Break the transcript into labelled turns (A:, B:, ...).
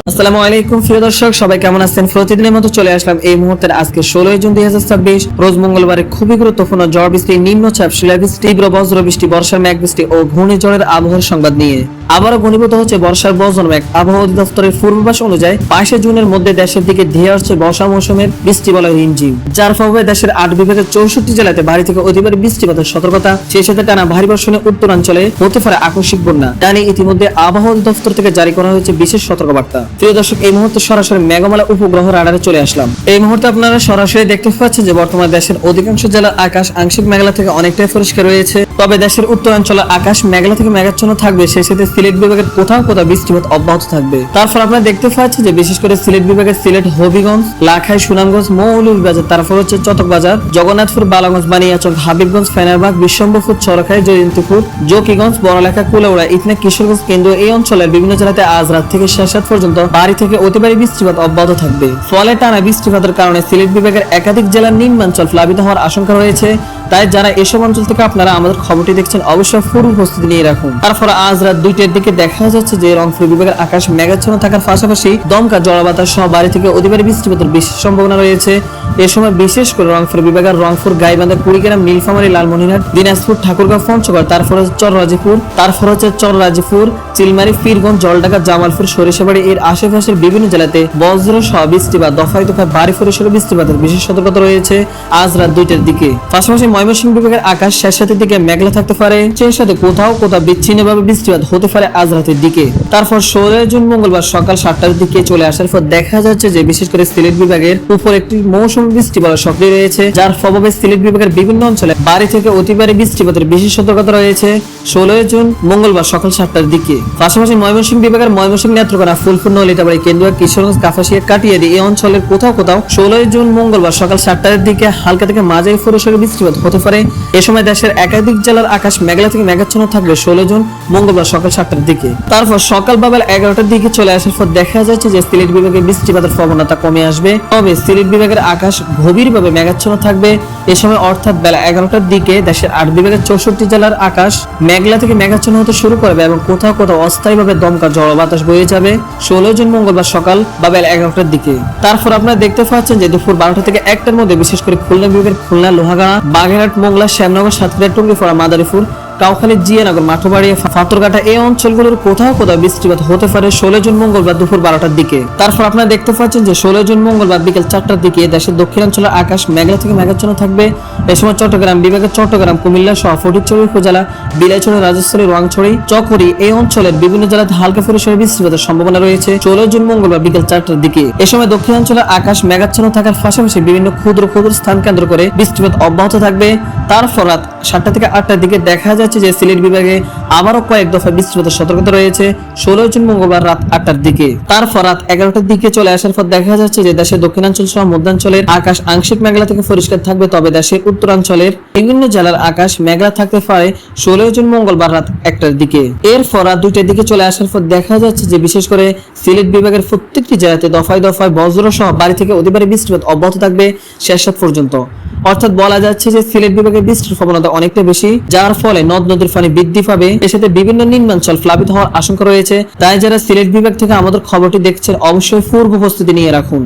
A: আসসালামু আলাইকুম প্রিয় দর্শক, সবাই কেমন আছেন? প্রতিদিনের মতো চলে আসলাম এই মুহূর্তের আজকে 16 জুন 2026 রোজ মঙ্গলবারে খুবই গুরুত্বপূর্ণ ঝড় বৃষ্টি, নিম্নচাপ, শিলাবৃষ্টি, তীব্র বজ্র বৃষ্টি, বর্ষার মেঘ বৃষ্টি ও ঘূর্ণিঝড়ের আবহাওয়ার সংবাদ নিয়ে। আবারও ঘনীভূত হচ্ছে বর্ষার বজ্র মেঘ। আবহাওয়া অধিদপ্তরের পূর্বাভাস অনুযায়ী 22 জুনের মধ্যে দেশের দিকে ধেয়ে আসছে বর্ষা মৌসুমের বৃষ্টি বলয় রিমঝিম, যার প্রভাবে দেশের 8 বিভাগের 64 জেলাতে ভারী থেকে অতি ভারী বৃষ্টিপাতের সতর্কতা। সেই সাথে টানা ভারী বর্ষণে উত্তরাঞ্চলে হতে পারে আকস্মিক বন্যা। জানি ইতিমধ্যে আবহাওয়া অধিদপ্তর থেকে জারি করা হয়েছে বিশেষ সতর্কবার্তা। প্রিয় দর্শক, এই মুহূর্তে সরাসরি মেঘমালা উপগ্রহ রাডারে চলে আসলাম। এই মুহূর্তে আপনারা সরাসরি দেখতে পাচ্ছেন যে বর্তমানে দেশের অধিকাংশ জেলার আকাশ আংশিক মেঘলা থেকে অনেকটাই পরিষ্কার রয়েছে। তবে দেশের উত্তরাঞ্চলে আকাশ মেঘলা থেকে মেঘাচ্ছন্ন থাকবে। সেই সাথে সিলেট বিভাগের কোথাও কোথাও বৃষ্টিপাত অব্যাহত থাকবে। তারপর আপনারা দেখতে পাচ্ছেন যে বিশেষ করে সিলেট বিভাগের সিলেট, হবিগঞ্জ, লাখাই, সুনামগঞ্জ, মৌলভীবাজার, তারপর হচ্ছে চটকবাজার, জগন্নাথপুর, বালাগঞ্জ, বানিয়াচক, হাবিবগঞ্জ, ফেনারবাগ, বিশ্বম্ভরপুর, চরখাই, জয়ন্তীপুর, জকিগঞ্জ, বড়লেখা, কুলাউড়া, ইতনা, কিশোরগঞ্জ কেন্দ্র এই অঞ্চলের বিভিন্ন জেলাতে আজ রাত থেকে শেষ রাত পর্যন্ত ভারী থেকে অতি ভারী বৃষ্টিপাত অব্যাহত থাকবে। ফলে টানা বৃষ্টিপাতের কারণে সিলেট বিভাগের একাধিক জেলার নিম্নাঞ্চল প্লাবিত হওয়ার আশঙ্কা রয়েছে। তাই যারা এসব অঞ্চল থেকে আপনারা আমাদের খবরটি দেখছেন অবশ্যই পূর্ব প্রস্তুতি নিয়ে রাখুন। তারপর আজ রাত 2টার দিকে দেখা যাচ্ছে যে রংপুর বিভাগের আকাশ মেঘাচ্ছন্ন থাকার পাশাপাশি দমকা, জলবাতাস সহ ভারী থেকে অতি ভারী বৃষ্টিপাতের বিশেষ সম্ভাবনা রয়েছে। এ সময় বিশেষ করে রংপুর বিভাগের রংপুর, গাইবান্ধা, কুড়িগ্রাম, নীলফামারী, লালমনিরহাট, দিনাজপুর, ঠাকুরগাঁও, পঞ্চগড়, তারপর চররাজিপুর, চিলমারি, পীরগঞ্জ, জলঢাকা, জামালপুর, সরিষাবাড়ি এর আশেপাশের বিভিন্ন জেলাতে বজ্র সহ বৃষ্টিপাত, দফায় দফায় ভারী পরিসরে বৃষ্টিপাতের বিশেষ সতর্কতা রয়েছে আজ রাত 2টার দিকে। পাশাপাশি ময়মনসিংহ বিভাগের আকাশ শেষ রাতের দিকে মেঘলা থাকতে পারে। সেই সাথে কোথাও কোথাও বিচ্ছিন্নভাবে বৃষ্টিপাত হতে পারে আজ রাতের দিকে। তারপর 16 জুন মঙ্গলবার সকাল 7টার দিকে চলে আসার পর দেখা যাচ্ছে যে বিশেষ করে সিলেট বিভাগের উপর একটি মৌসুমী বৃষ্টি বলয় সক্রিয় রয়েছে, যার প্রভাবে সিলেট বিভাগের বিভিন্ন অঞ্চলে ভারী থেকে অতি ভারী বৃষ্টিপাতের বিশেষ সতর্কতা রয়েছে 16 জুন মঙ্গলবার সকাল 7টার দিকে। পাশাপাশি ময়মনসিংহ বিভাগের ময়মনসিংহ, নেত্রকোনা, ফুলপুর, নলিতাবাড়ি, কেন্দুয়া, কিশোরগঞ্জ, কাপাসিয়া, কাটিয়াদি এই অঞ্চলের কোথাও কোথাও 16 জুন মঙ্গলবার সকাল 7টার দিকে হালকা থেকে মাঝারি পরিসরে বৃষ্টিপাত হতে পারে। এ সময় দেশের একাধিক জেলার আকাশ মেঘলা থেকে মেঘাচ্ছন্ন থাকবে 16 জুন মঙ্গলবার সকাল 7টার দিকে। তারপর সকাল বেলা 11টার দিকে চলে আসার পর দেখা যাচ্ছে যে সিলেট বিভাগে বৃষ্টিপাতের প্রবণতা কমে আসবে। তবে সিলেট বিভাগের আকাশ গভীরভাবে মেঘাচ্ছন্ন থাকবে। এ সময় অর্থাৎ বেলা 11টার দিকে দেশের 8 বিভাগের 64 জেলার আকাশ মেঘলা থেকে মেঘাচ্ছন্ন হতে শুরু করবে এবং কোথাও কোথাও অস্থায়ীভাবে দমকা জলবাতাস বয়ে যাবে 16 জুন মঙ্গলবার সকাল বা বেলা 11টার দিকে। তারপর আপনারা দেখতে পাচ্ছেন যে দুপুর 12টা থেকে 1টার মধ্যে বিশেষ করে খুলনা বিভাগের খুলনা, লোহাগাড়া, বাগেরহাট, মোংলা, শ্যামনগর, সাতক্ষীরা, টুঙ্গিপাড়া, মাদারীপুর, কাউখালী, জিয়ানগর, মাঠবাড়িয়া, ফাতরঘাটা এই অঞ্চলগুলোর কোথাও কোথাও বৃষ্টিপাত হতে পারে 16 জুন মঙ্গলবার দুপুর 12টার দিকে। তারপর আপনারা দেখতে পাচ্ছেন যে 16 জুন মঙ্গলবার বিকেল 4টার দিকে দেশের দক্ষিণাঞ্চলের আকাশ মেঘলা থেকে মেঘাচ্ছন্ন থাকবে। এ সময় চট্টগ্রাম বিভাগের চট্টগ্রাম, কুমিল্লা সহ ফটিকছড়ি উপজেলা, বিলাইছড়ি, রাজস্থলী, রোয়াংছড়ি, চকরি এই অঞ্চলের বিভিন্ন জেলাতে হালকা পরিসরে বৃষ্টিপাতের সম্ভাবনা রয়েছে 16 জুন মঙ্গলবার বিকেল 4টার দিকে। এ সময় দক্ষিণাঞ্চলের আকাশ মেঘাচ্ছন্ন থাকার পাশাপাশি বিভিন্ন ক্ষুদ্র ক্ষুদ্র স্থান কেন্দ্র করে বৃষ্টিপাত অব্যাহত থাকবে। তারপর রাত 7টা থেকে 8টার দিকে দেখা যাচ্ছে যে সিলেট বিভাগে আবারও কয়েক দফা বৃষ্টিপাতের সতর্কতা রয়েছে 16 জুন মঙ্গলবার রাত 8টার দিকে। তারপর রাত 11টার দিকে চলে আসার পর দেখা যাচ্ছে যে দেশের দক্ষিণাঞ্চল সহ মধ্যাঞ্চলের আকাশ আংশিক মেঘলা থেকে পরিষ্কার থাকবে। তবে দেশের উত্তরাঞ্চলের বিভিন্ন জেলার আকাশ মেঘলা থাকতে পারে 16 জুন মঙ্গলবার রাত 1টার দিকে। এরপর রাত 2টার দিকে চলে আসার পর দেখা যাচ্ছে যে বিশেষ করে সিলেট বিভাগের প্রত্যেকটি জেলাতে দফায় দফায় বজ্র সহ ভারী থেকে অতি ভারী বৃষ্টিপাত অব্যাহত থাকবে শেষ রাত পর্যন্ত। অর্থাৎ বলা যাচ্ছে যে সিলেট বিভাগের বৃষ্টির প্রবণতা অনেকটা বেশি, যার ফলে নদ নদীর পানি বৃদ্ধি পাবে। এর সাথে বিভিন্ন নিম্নাঞ্চল প্লাবিত হওয়ার আশঙ্কা রয়েছে। তাই যারা সিলেট বিভাগ থেকে আমাদের খবরটি দেখছেন অবশ্যই পূর্ব প্রস্তুতি নিয়ে রাখুন।